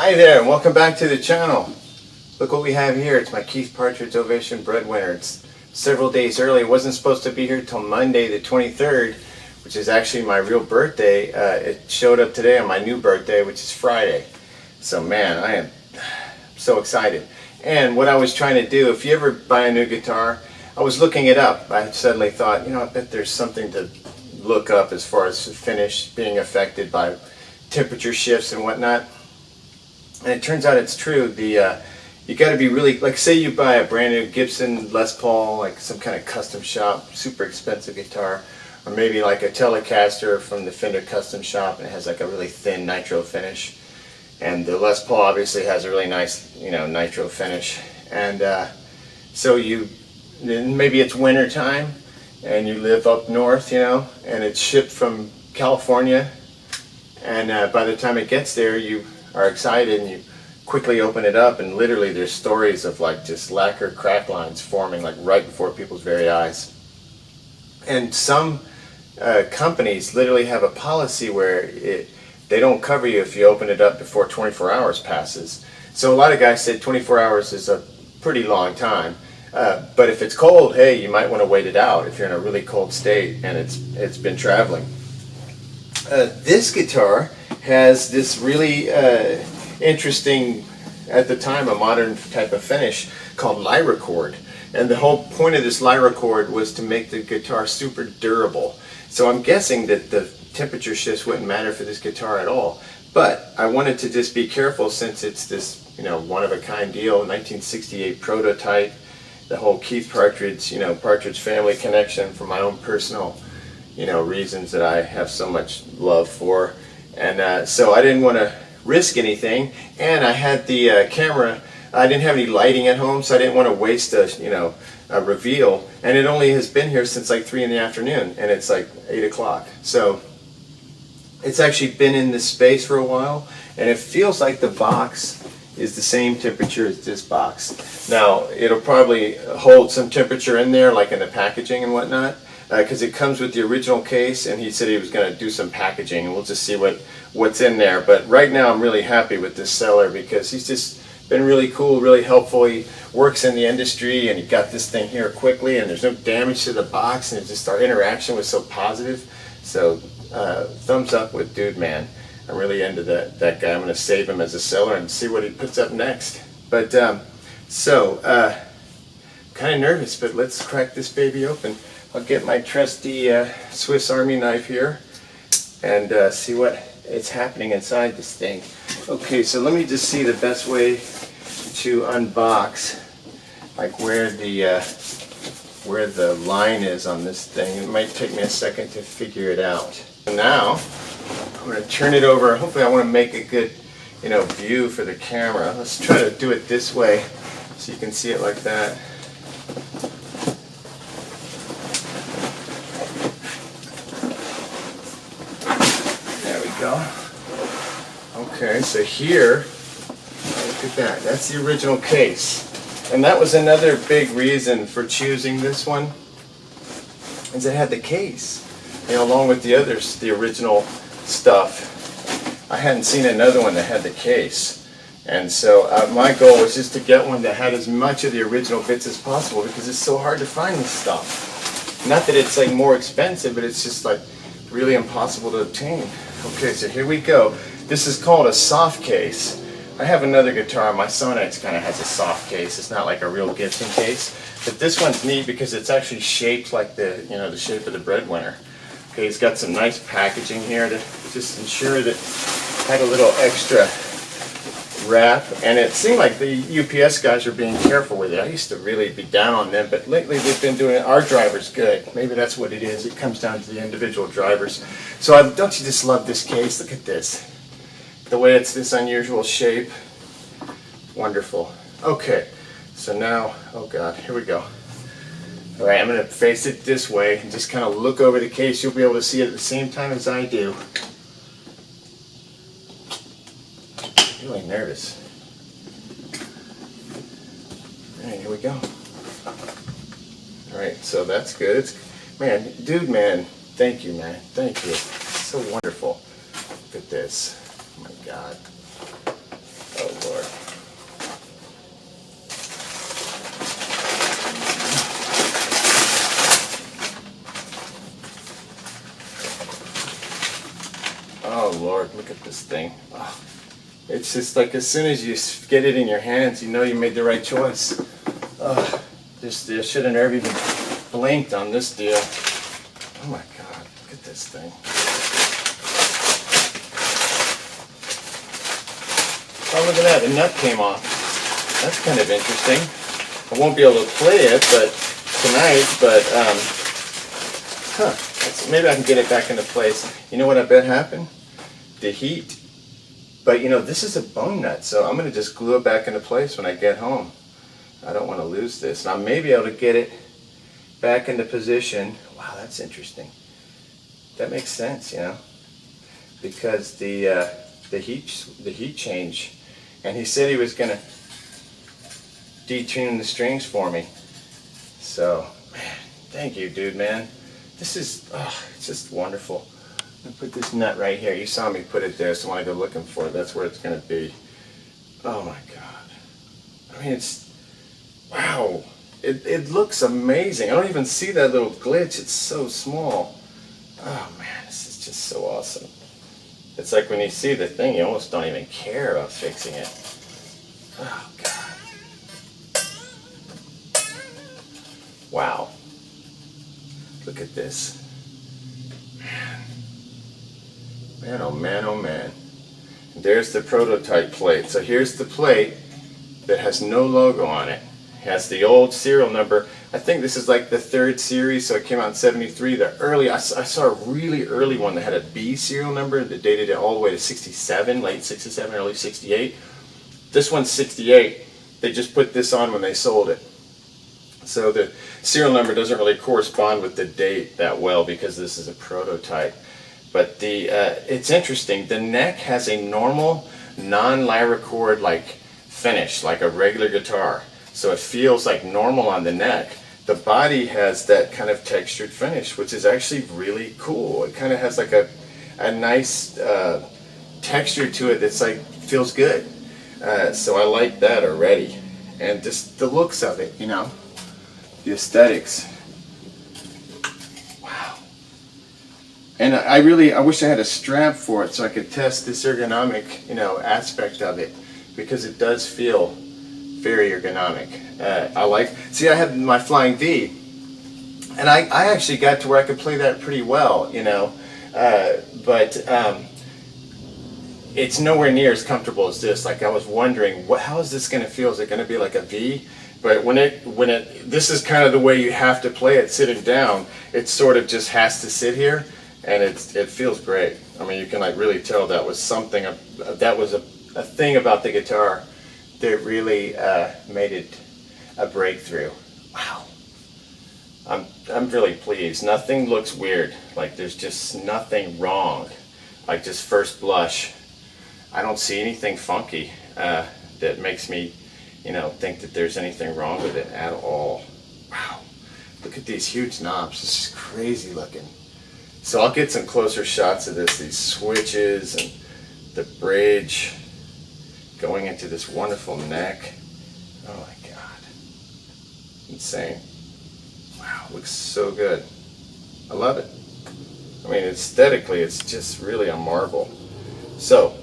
Hi there, and welcome back to the channel. Look what we have here. It's my Keith Partridge Ovation Breadwinner. It's several days early. It wasn't supposed to be here till Monday the 23rd, which is actually my real birthday. It showed up today on my new birthday, which is Friday. So man, I am so excited. And what I was trying to do, if you ever buy a new guitar, I was looking it up. I suddenly thought, I bet there's something to look up as far as the finish being affected by temperature shifts and whatnot. And it turns out it's true. You got to be really, like, say you buy a brand new Gibson Les Paul, like some kind of custom shop, super expensive guitar, or maybe like a Telecaster from the Fender custom shop, and it has like a really thin nitro finish. And the Les Paul obviously has a really nice, nitro finish. And so then maybe it's winter time, and you live up north, and it's shipped from California, and by the time it gets there, you are excited and you quickly open it up, and literally there's stories of like just lacquer crack lines forming like right before people's very eyes. And some companies literally have a policy where they don't cover you if you open it up before 24 hours passes. So a lot of guys said 24 hours is a pretty long time, but if it's cold, hey, you might want to wait it out if you're in a really cold state and it's been traveling. This guitar has this really interesting, at the time, a modern type of finish called lyracord. And the whole point of this lyracord was to make the guitar super durable. So I'm guessing that the temperature shifts wouldn't matter for this guitar at all. But I wanted to just be careful, since it's this, one-of-a-kind deal, 1968 prototype, the whole Keith Partridge, Partridge family connection for my own personal reasons that I have so much love for. And so I didn't want to risk anything, and I had the camera, I didn't have any lighting at home, so I didn't want to waste a reveal, and it only has been here since like 3 in the afternoon, and it's like 8 o'clock. So it's actually been in this space for a while, and it feels like the box is the same temperature as this box. Now it'll probably hold some temperature in there, like in the packaging and whatnot, because it comes with the original case, and he said he was going to do some packaging, and we'll just see what's in there. But right now I'm really happy with this seller, because he's just been really cool, really helpful. He works in the industry, and he got this thing here quickly, and there's no damage to the box, and just our interaction was so positive. So thumbs up with dewdman. I'm really into that guy. I'm going to save him as a seller and see what he puts up next. But kind of nervous, but let's crack this baby open. I'll get my trusty Swiss Army knife here and see what is happening inside this thing. Okay, so let me just see the best way to unbox, like where the line is on this thing. It might take me a second to figure it out. So now I'm going to turn it over. Hopefully I want to make a good view for the camera. Let's try to do it this way so you can see it like that. Okay, so here, look at that. That's the original case. And that was another big reason for choosing this one, is it had the case, along with the others, the original stuff. I hadn't seen another one that had the case. And so my goal was just to get one that had as much of the original bits as possible, because it's so hard to find this stuff. Not that it's like more expensive, but it's just like really impossible to obtain. Okay, so here we go. This is called a soft case. I have another guitar, my Sonex kind of has a soft case. It's not like a real Gibson case, but this one's neat because it's actually shaped like the shape of the Breadwinner. Okay, it's got some nice packaging here to just ensure that it had a little extra wrap, and it seemed like the UPS guys are being careful with it. I used to really be down on them, but lately they've been doing it. Our driver's good. Maybe that's what it is. It comes down to the individual drivers. So don't you just love this case? Look at this. The way it's this unusual shape. Wonderful. Okay, so now, oh God, here we go. All right, I'm going to face it this way and just kind of look over the case. You'll be able to see it at the same time as I do. I'm really nervous. All right, here we go. All right, so that's good. Man, dewdman, thank you, man. Thank you. It's so wonderful. Look at this. Oh my God. Lord, look at this thing. Oh, it's just like as soon as you get it in your hands, you know you made the right choice. This should have never even blinked on this deal. Oh my God, look at this thing. Oh, look at that, the nut came off. That's kind of interesting. I won't be able to play it tonight, but maybe I can get it back into place. You know what I bet happened? The heat. But you know, this is a bone nut, so I'm going to just glue it back into place when I get home. I don't want to lose this. And I may be able to get it back into position. Wow, that's interesting. That makes sense, you know, because the heat change. And he said he was going to detune the strings for me. So, man, thank you, dude, man. This is, it's just wonderful. I'm going to put this nut right here. You saw me put it there, so when I go looking for it, that's where it's going to be. Oh, my God. I mean, wow. It looks amazing. I don't even see that little glitch. It's so small. Oh, man, this is just so awesome. It's like when you see the thing, you almost don't even care about fixing it. Oh, God. Wow. Look at this. Man, oh man, oh man. There's the prototype plate. So here's the plate that has no logo on it. It has the old serial number. I think this is like the 3rd series, so it came out in 73. The early, I saw a really early one that had a B serial number that dated it all the way to 67, late 67, early 68. This one's 68. They just put this on when they sold it. So the serial number doesn't really correspond with the date that well because this is a prototype. But it's interesting. The neck has a normal non-lyricord like finish, like a regular guitar. So it feels like normal on the neck. The body has that kind of textured finish, which is actually really cool. It kind of has like a nice texture to it that's like feels good. So I like that already. And just the looks of it, you know, the aesthetics. Wow. And I wish I had a strap for it so I could test this ergonomic, you know, aspect of it, because it does feel very ergonomic. See, I have my Flying V, and I actually got to where I could play that pretty well, you know, but it's nowhere near as comfortable as this. Like I was wondering, how is this going to feel? Is it going to be like a V? But this is kind of the way you have to play it sitting down. It sort of just has to sit here, and it feels great. I mean, you can like really tell that was something, that was a thing about the guitar that really made it a breakthrough. Wow. I'm really pleased. Nothing looks weird. Like there's just nothing wrong. Like just first blush, I don't see anything funky that makes me, you know, think that there's anything wrong with it at all. Wow. Look at these huge knobs. It's just crazy looking. So I'll get some closer shots of this, these switches and the bridge going into this wonderful neck. Oh my God. Insane. Wow, looks so good. I love it. I mean, aesthetically, it's just really a marvel. So,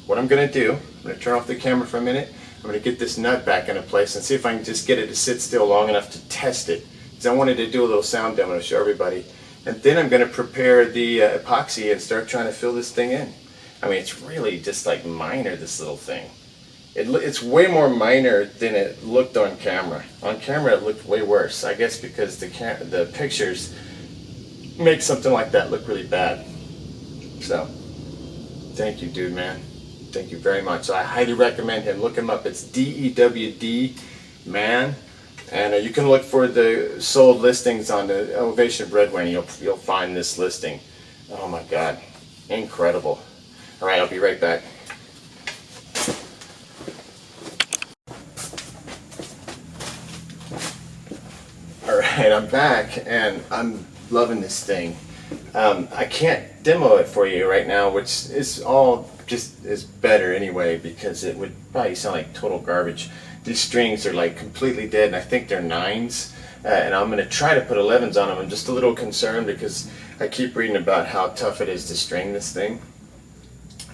what I'm going to do, I'm going to turn off the camera for a minute. I'm going to get this nut back into place and see if I can just get it to sit still long enough to test it. Because I wanted to do a little sound demo to show everybody. And then I'm going to prepare the epoxy and start trying to fill this thing in. I mean, it's really just like minor, this little thing. It's way more minor than it looked on camera. On camera, it looked way worse. I guess because the pictures make something like that look really bad. So, thank you, dude, man. Thank you very much. I highly recommend him. Look him up. It's DEWD Man. And you can look for the sold listings on the Ovation Breadwinner. You'll find this listing. Oh my God, incredible. All right, I'll be right back. All right, I'm back and I'm loving this thing. I can't demo it for you right now, which is all just is better anyway, because it would probably sound like total garbage. These strings are like completely dead, and I think they're 9s, and I'm going to try to put 11s on them. I'm just a little concerned because I keep reading about how tough it is to string this thing.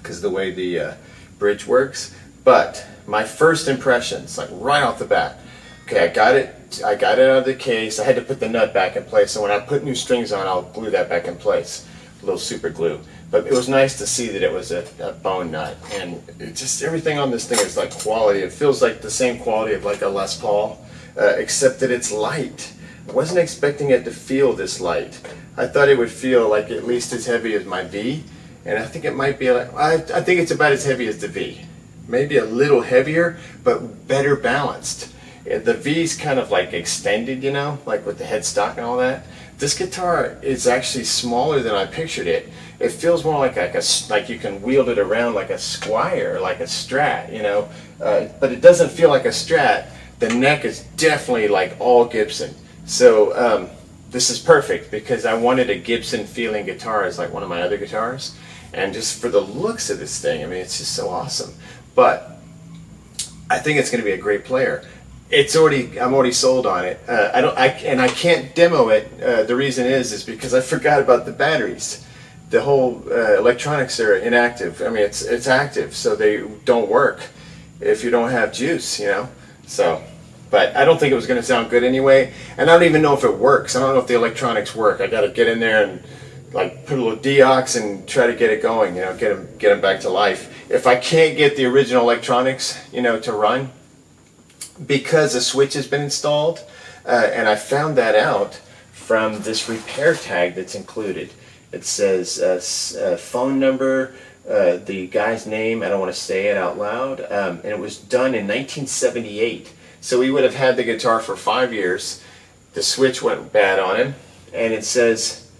because of the way the bridge works. But my first impressions, like right off the bat, okay, I got it out of the case. I had to put the nut back in place, so when I put new strings on, I'll glue that back in place, a little super glue. But it was nice to see that it was a bone nut, and it just, everything on this thing is like quality. It feels like the same quality of like a Les Paul, except that it's light. I wasn't expecting it to feel this light. I thought it would feel like at least as heavy as my V, and I think it might be like, I think it's about as heavy as the V. Maybe a little heavier, but better balanced. The V's kind of like extended, you know, like with the headstock and all that. This guitar is actually smaller than I pictured it. It feels more like like you can wield it around like a Squire, like a Strat, you know, but it doesn't feel like a Strat. The neck is definitely like all Gibson. So this is perfect because I wanted a Gibson feeling guitar as like one of my other guitars, and just for the looks of this thing, I mean, it's just so awesome. But I think it's going to be a great player. I'm already sold on it. I can't demo it. The reason is because I forgot about the batteries. The whole electronics are inactive. I mean, it's active, so they don't work if you don't have juice, you know. So, but I don't think it was going to sound good anyway, and I don't even know if it works. I don't know if the electronics work. I got to get in there and like put a little deox and try to get it going, you know, get them back to life. If I can't get the original electronics, you know, to run, because a switch has been installed, and I found that out from this repair tag that's included. It says phone number, the guy's name, I don't want to say it out loud, and it was done in 1978. So we would have had the guitar for 5 years. The switch went bad on him, and it says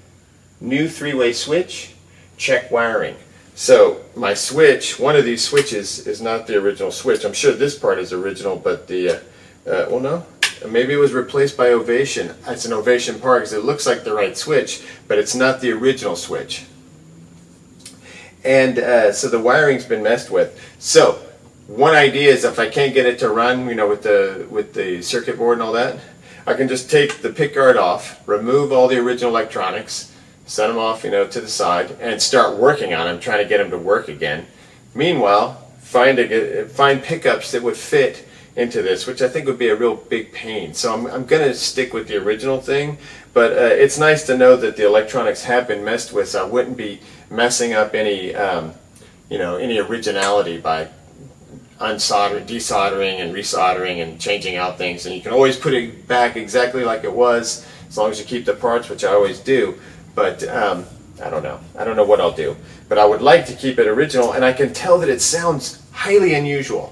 new 3-way switch, check wiring. So my switch, one of these switches is not the original switch. I'm sure this part is original, but the, well no, maybe it was replaced by Ovation. It's an Ovation part because it looks like the right switch, but it's not the original switch. And so the wiring's been messed with. So one idea is if I can't get it to run, you know, with the circuit board and all that, I can just take the pickguard off, remove all the original electronics, set them off, you know, to the side, and start working on them, trying to get them to work again. Meanwhile, find pickups that would fit into this, which I think would be a real big pain. So I'm going to stick with the original thing, but it's nice to know that the electronics have been messed with, so I wouldn't be messing up any, you know, any originality by unsoldering, desoldering, and resoldering, and changing out things. And you can always put it back exactly like it was, as long as you keep the parts, which I always do. But I don't know. I don't know what I'll do. But I would like to keep it original, and I can tell that it sounds highly unusual.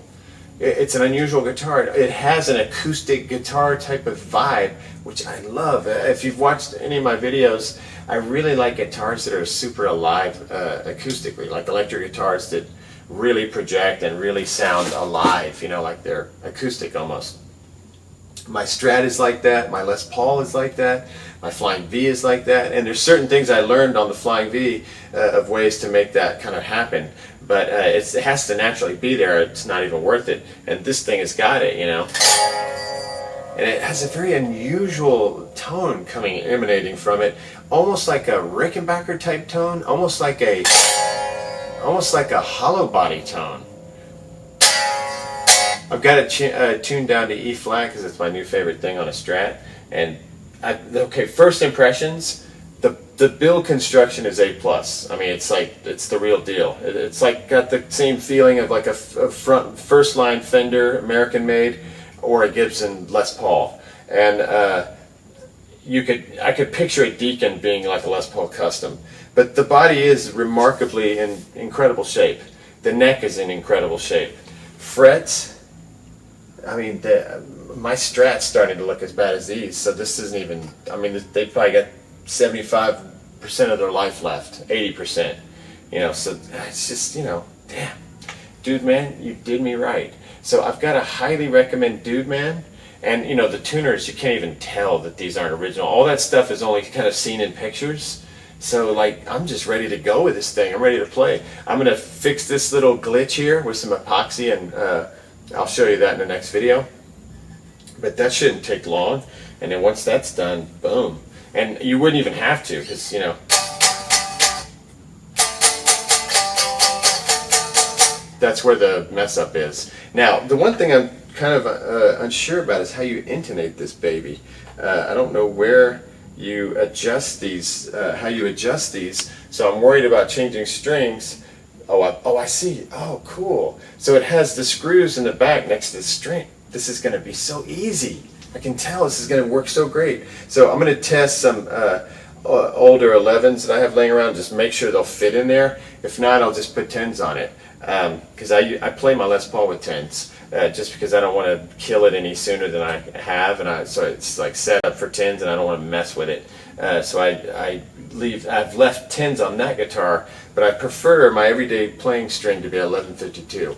It's an unusual guitar. It has an acoustic guitar type of vibe, which I love. If you've watched any of my videos, I really like guitars that are super alive acoustically, like electric guitars that really project and really sound alive, you know, like they're acoustic almost. My Strat is like that, my Les Paul is like that, my Flying V is like that, and there's certain things I learned on the Flying V of ways to make that kind of happen, but it has to naturally be there. It's not even worth it, and this thing has got it, you know. And it has a very unusual tone emanating from it, almost like a Rickenbacker type tone, almost like a hollow body tone. I've got it tuned down to E flat because it's my new favorite thing on a Strat. And okay, first impressions, the build construction is A+. I mean, it's the real deal. It's like got the same feeling of like a first line Fender, American made, or a Gibson Les Paul. And I could picture a Deacon being like a Les Paul custom. But the body is remarkably in incredible shape. The neck is in incredible shape. Frets, I mean, my Strat's starting to look as bad as these, so this isn't even, I mean, they probably got 75% of their life left, 80%, you know, so it's just, you know, damn. Dewdman, you did me right. So I've got to highly recommend Dewdman, and, you know, the tuners, you can't even tell that these aren't original. All that stuff is only kind of seen in pictures. So, like, I'm just ready to go with this thing. I'm ready to play. I'm going to fix this little glitch here with some epoxy, and I'll show you that in the next video. But that shouldn't take long. And then once that's done, boom. And you wouldn't even have to, because, you know, that's where the mess up is. Now, the one thing I'm kind of unsure about is how you intonate this baby. I don't know where you adjust these, how you adjust these, so I'm worried about changing strings. Oh, I see. Oh, cool. So it has the screws in the back next to the string. This is going to be so easy. I can tell this is going to work so great. So I'm going to test some older 11s that I have laying around, just make sure they'll fit in there. If not, I'll just put 10s on it, because I play my Les Paul with 10s, just because I don't want to kill it any sooner than I have, and so it's like set up for 10s, and I don't want to mess with it. So I've left 10s on that guitar, but I prefer my everyday playing string to be 1152.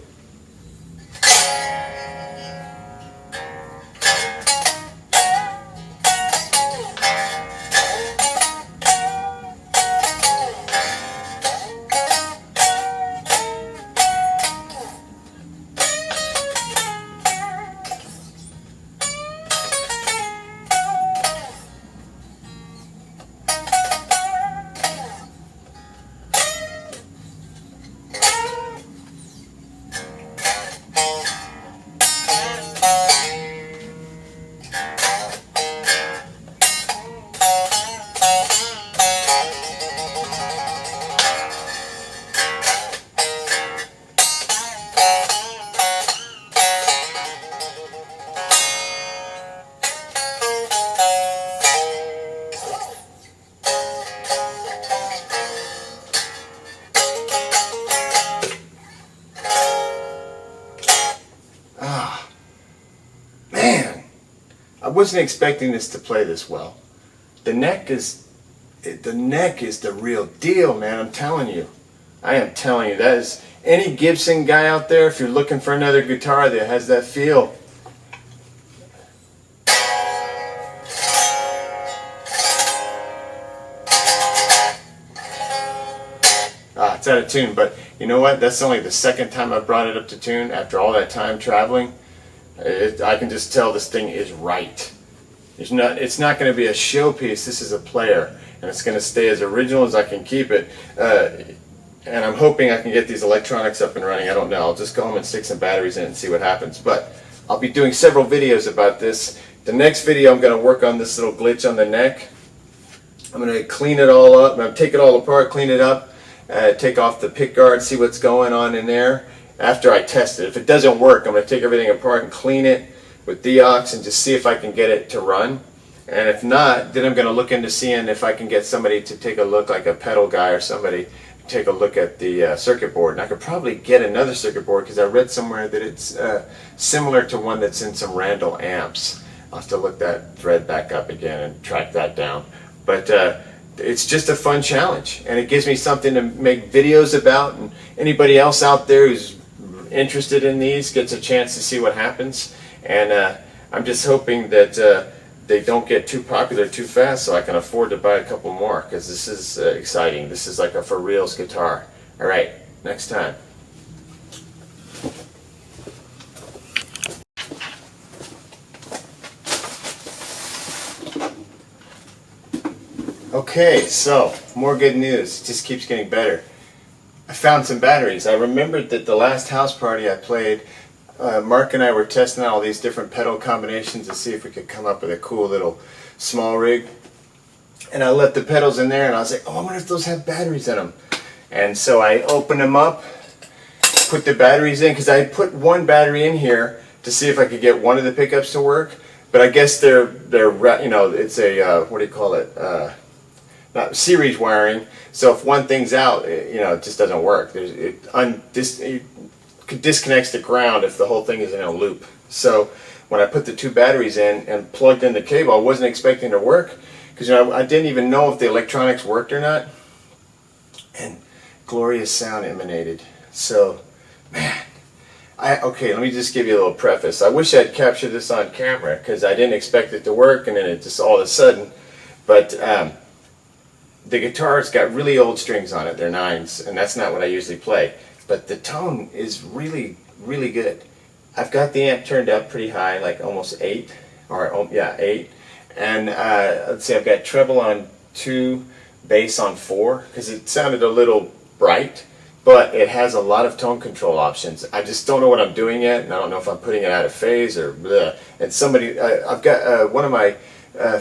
I wasn't expecting this to play this well. The neck is the real deal, man. I'm telling you. I am telling you. That is, any Gibson guy out there, if you're looking for another guitar that has that feel. It's out of tune, but you know what? That's only the second time I brought it up to tune after all that time traveling. I can just tell this thing is right. It's not going to be a showpiece. This is a player, and it's going to stay as original as I can keep it. And I'm hoping I can get these electronics up and running. I don't know. I'll just go home and stick some batteries in and see what happens. But I'll be doing several videos about this. The next video, I'm going to work on this little glitch on the neck. I'm going to clean it all up. I'm going to take it all apart, clean it up, take off the pick guard, see what's going on in there. After I test it. If it doesn't work, I'm going to take everything apart and clean it with Deox and just see if I can get it to run. And if not, then I'm going to look into seeing if I can get somebody to take a look, like a pedal guy or somebody, take a look at the circuit board. And I could probably get another circuit board because I read somewhere that it's similar to one that's in some Randall amps. I'll have to look that thread back up again and track that down. But it's just a fun challenge, and it gives me something to make videos about, and anybody else out there who's interested in these gets a chance to see what happens. And I'm just hoping that they don't get too popular too fast so I can afford to buy a couple more, because this is exciting. This is like a for reals guitar. Alright, next time. Okay, so more good news. It just keeps getting better. I found some batteries. I remembered that the last house party I played, Mark and I were testing out all these different pedal combinations to see if we could come up with a cool little small rig. And I let the pedals in there and I was like, oh, I wonder if those have batteries in them. And so I opened them up, put the batteries in, because I had put one battery in here to see if I could get one of the pickups to work. But I guess they're you know, it's a, what do you call it? Not series wiring, so if one thing's out, you know, it just doesn't work. It disconnects the ground if the whole thing is in a loop. So when I put the two batteries in and plugged in the cable, I wasn't expecting to work, because you know, I didn't even know if the electronics worked or not. And glorious sound emanated. So, man, okay, let me just give you a little preface. I wish I'd captured this on camera, because I didn't expect it to work, and then it just all of a sudden. But the guitar's got really old strings on it. They're 9s, and that's not what I usually play. But the tone is really, really good. I've got the amp turned up pretty high, like almost 8, or yeah, 8. And let's see, I've got treble on 2, bass on 4, because it sounded a little bright. but it has a lot of tone control options. I just don't know what I'm doing yet, and I don't know if I'm putting it out of phase or bleh. And somebody, I've got one of my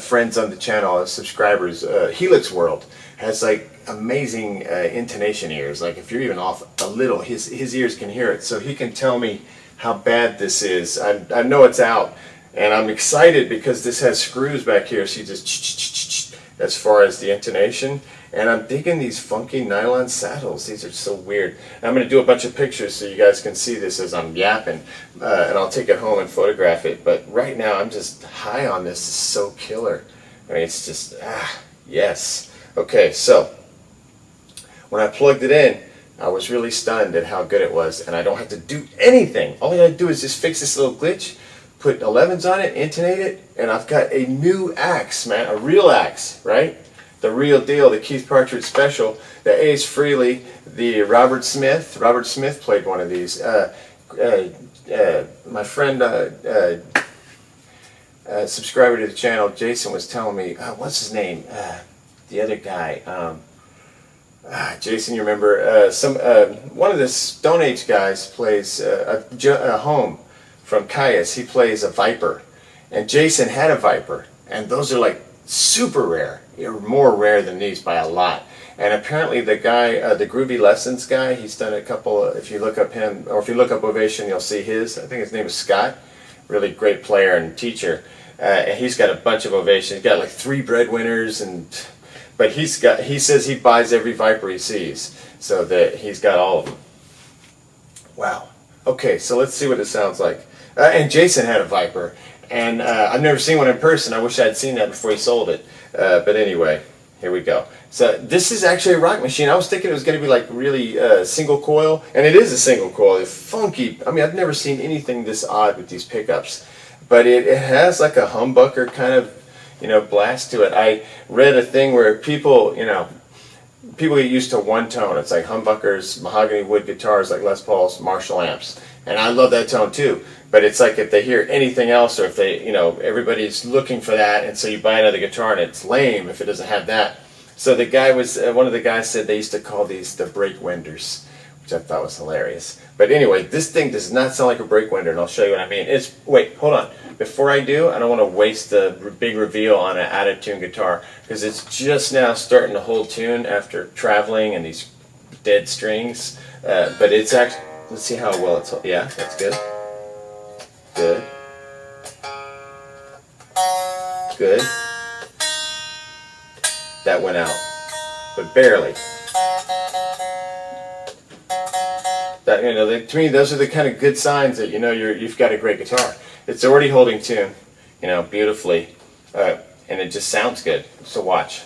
friends on the channel, subscribers, Helix World, has like amazing intonation ears. Like if you're even off a little, his ears can hear it, so he can tell me how bad this is. I know it's out, and I'm excited because this has screws back here, so you just as far as the intonation. And I'm digging these funky nylon saddles. These are so weird. I'm going to do a bunch of pictures so you guys can see this as I'm yapping, and I'll take it home and photograph it. But right now I'm just high on this. It's so killer. I mean, it's just, yes. Okay, so when I plugged it in, I was really stunned at how good it was, and I don't have to do anything. All I got to do is just fix this little glitch, put 11s on it, intonate it, and I've got a new axe, man, a real axe, right? The real deal, the Keith Partridge Special, the Ace Frehley, the Robert Smith. Robert Smith played one of these. My friend, subscriber to the channel, Jason, was telling me, what's his name? The other guy. Jason, you remember? One of the Stone Age guys plays a Home from Caius. He plays a Viper. And Jason had a Viper. And those are like super rare. More rare than these by a lot. And apparently the guy, the Groovy Lessons guy, he's done a couple, if you look up him, or if you look up Ovation, you'll see his. I think his name is Scott. Really great player and teacher. And he's got a bunch of Ovation. He's got like 3 Breadwinners, but he says he buys every Viper he sees. So that he's got all of them. Wow. Okay, so let's see what it sounds like. And Jason had a Viper. And I've never seen one in person. I wish I had seen that before he sold it. But anyway, here we go. So this is actually a rock machine. I was thinking it was going to be like really single coil, and it is a single coil. It's funky. I mean, I've never seen anything this odd with these pickups. But it has like a humbucker kind of, blast to it. I read a thing where people get used to one tone. It's like humbuckers, mahogany wood guitars like Les Paul's, Marshall amps. And I love that tone too. But it's like if they hear anything else, or if they, everybody's looking for that, and so you buy another guitar and it's lame if it doesn't have that. So the guy was, one of the guys said they used to call these the Breadwinners, which I thought was hilarious. But anyway, this thing does not sound like a Breadwinner, and I'll show you what I mean. Wait, hold on. Before I do, I don't want to waste the big reveal on an out-of-tune guitar, because it's just now starting to hold tune after traveling and these dead strings. But it's actually, let's see how well it's, yeah, that's good. Good. Good. That went out, but barely. That, to me, those are the kind of good signs that you've got a great guitar. It's already holding tune, beautifully, and it just sounds good. So watch.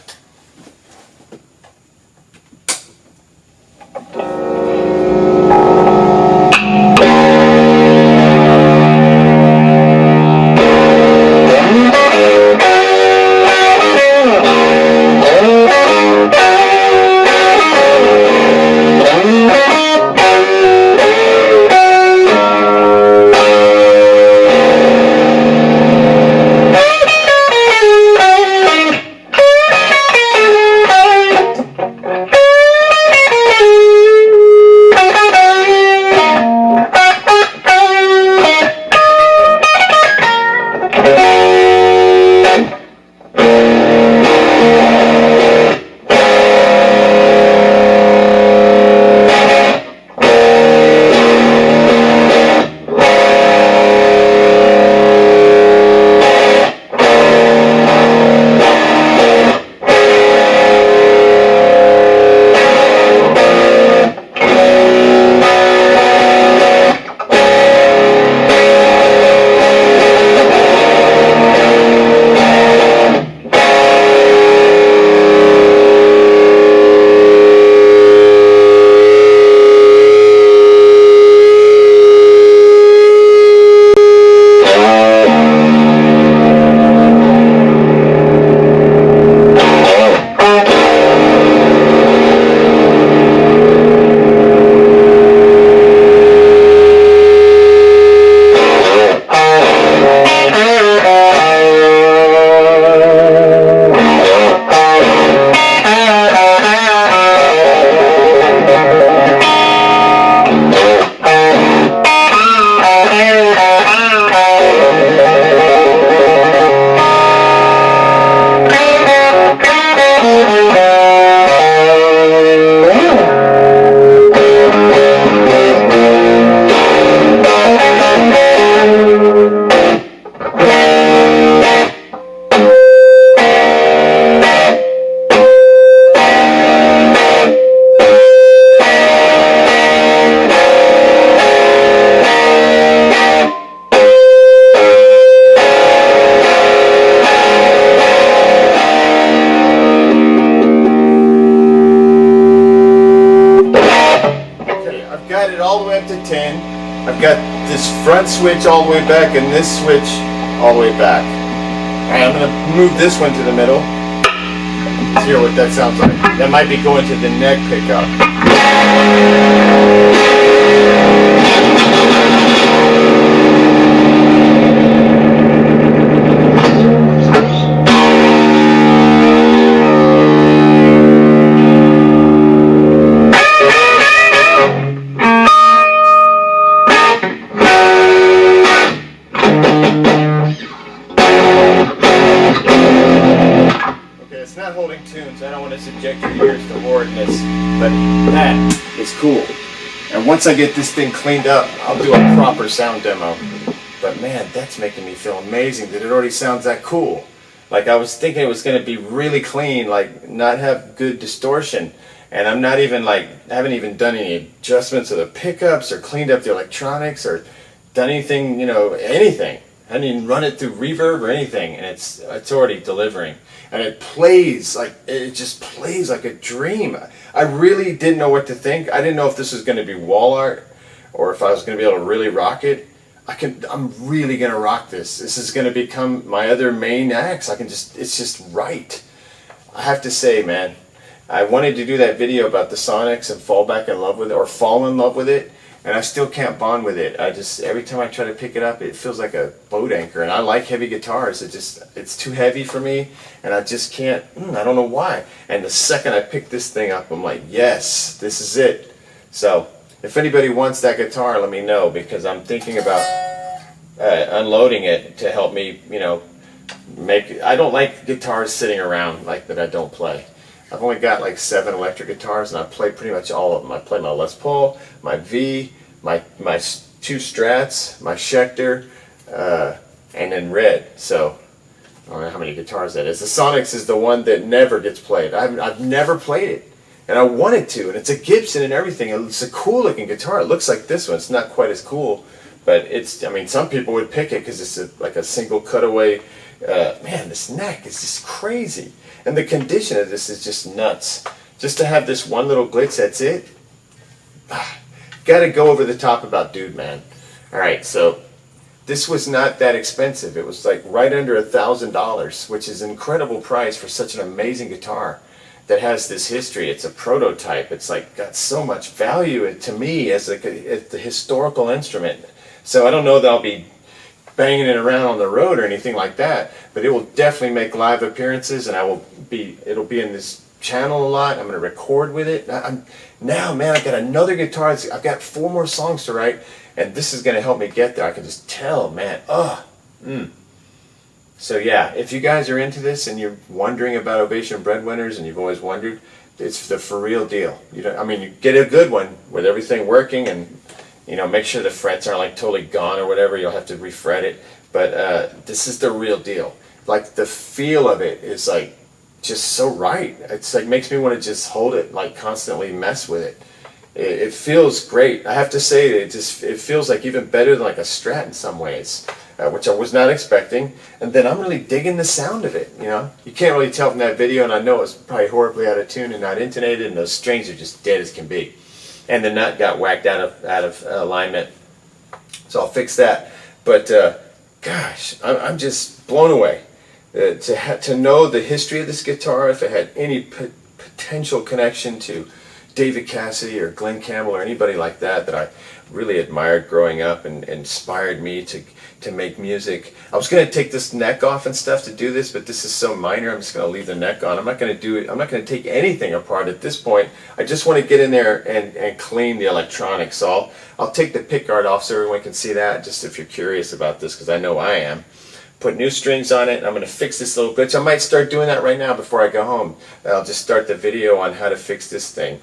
up to 10. I've got this front switch all the way back and this switch all the way back. And I'm going to move this one to the middle. Let's hear what that sounds like. That might be going to the neck pickup. It's not holding tunes. I don't want to subject your ears to horridness, but that is cool. And once I get this thing cleaned up, I'll do a proper sound demo. But man, that's making me feel amazing that it already sounds that cool. Like I was thinking it was going to be really clean, like not have good distortion. And I'm not even I haven't even done any adjustments of the pickups or cleaned up the electronics or done anything, anything. I didn't even run it through reverb or anything, and it's already delivering. And it just plays like a dream. I really didn't know what to think. I didn't know if this was going to be wall art or if I was going to be able to really rock it. I'm really going to rock this. This is going to become my other main axe. It's just right. I have to say, man, I wanted to do that video about the Sonics and fall back in love with it, or fall in love with it. And I still can't bond with it. Every time I try to pick it up, it feels like a boat anchor. And I like heavy guitars. It's too heavy for me, and I just can't. I don't know why. And the second I pick this thing up, I'm like, yes, this is it. So if anybody wants that guitar, let me know, because I'm thinking about unloading it to help me. I don't like guitars sitting around like that I don't play. I've only got like 7 electric guitars, and I play pretty much all of them. I play my Les Paul, my V, my 2 Strats, my Schecter, and then Red. So I don't know how many guitars that is. The Sonics is the one that never gets played. I've never played it, and I wanted to. And it's a Gibson and everything. It's a cool looking guitar. It looks like this one. It's not quite as cool, but some people would pick it because it's like a single cutaway. Man, this neck is just crazy. And the condition of this is just nuts. Just to have this one little glitch, that's it. Got to go over the top about dewdman. Alright, so this was not that expensive. It was like right under $1,000, which is an incredible price for such an amazing guitar that has this history. It's a prototype. It's like got so much value to me as the historical instrument. So I don't know that I'll be banging it around on the road or anything like that, but it will definitely make live appearances, and it'll be in this channel a lot. I'm going to record with it. Now, man, I've got another guitar. I've got 4 more songs to write, and this is going to help me get there. I can just tell, man. So yeah, if you guys are into this and you're wondering about Ovation Breadwinners and you've always wondered, it's the for real deal. You get a good one with everything working, and make sure the frets aren't like totally gone or whatever. You'll have to refret it. But this is the real deal. Like the feel of it is like just so right. It's like makes me want to just hold it, like constantly mess with it. It feels great. I have to say it feels like even better than like a Strat in some ways, which I was not expecting. And then I'm really digging the sound of it. You can't really tell from that video, and I know it's probably horribly out of tune and not intonated, and those strings are just dead as can be. And the nut got whacked out of alignment, so I'll fix that. But gosh, I'm just blown away to know the history of this guitar. If it had any potential connection to David Cassidy or Glenn Campbell or anybody like that I really admired growing up and inspired me to make music. I was going to take this neck off and stuff to do this, but this is so minor. I'm just going to leave the neck on. I'm not going to do it. I'm not going to take anything apart at this point. I just want to get in there and clean the electronics. So I'll take the pick guard off so everyone can see that, just if you're curious about this, because I know I am. Put new strings on it. I'm going to fix this little glitch. I might start doing that right now before I go home. I'll just start the video on how to fix this thing,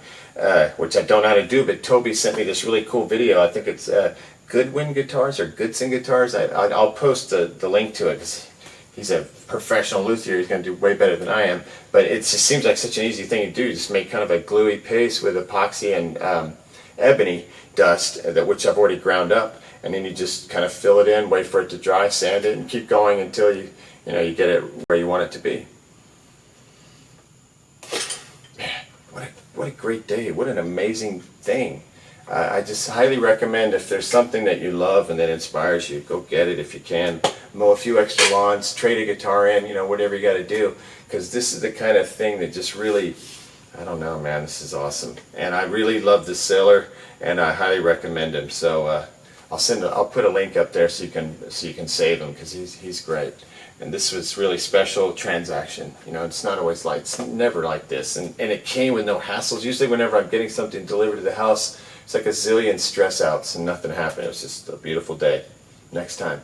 which I don't know how to do, but Toby sent me this really cool video. I think it's Goodwin Guitars or Goodson Guitars. I'll post the link to it, because he's a professional luthier. He's going to do way better than I am. But it just seems like such an easy thing to do. Just make kind of a gluey paste with epoxy and ebony dust, which I've already ground up. And then you just kind of fill it in, wait for it to dry, sand it, and keep going until you get it where you want it to be. Man, what a great day! What an amazing thing! I just highly recommend, if there's something that you love and that inspires you, go get it if you can. Mow a few extra lawns, trade a guitar in, you know, whatever you got to do, because this is the kind of thing that just really, I don't know, man, this is awesome. And I really love this seller, and I highly recommend him. So I'll put a link up there so you can save him, because he's great. And this was really special transaction. You know, it's not always like, it's never like this. And it came with no hassles. Usually whenever I'm getting something delivered to the house, it's like a zillion stress outs and nothing happened. It was just a beautiful day. Next time.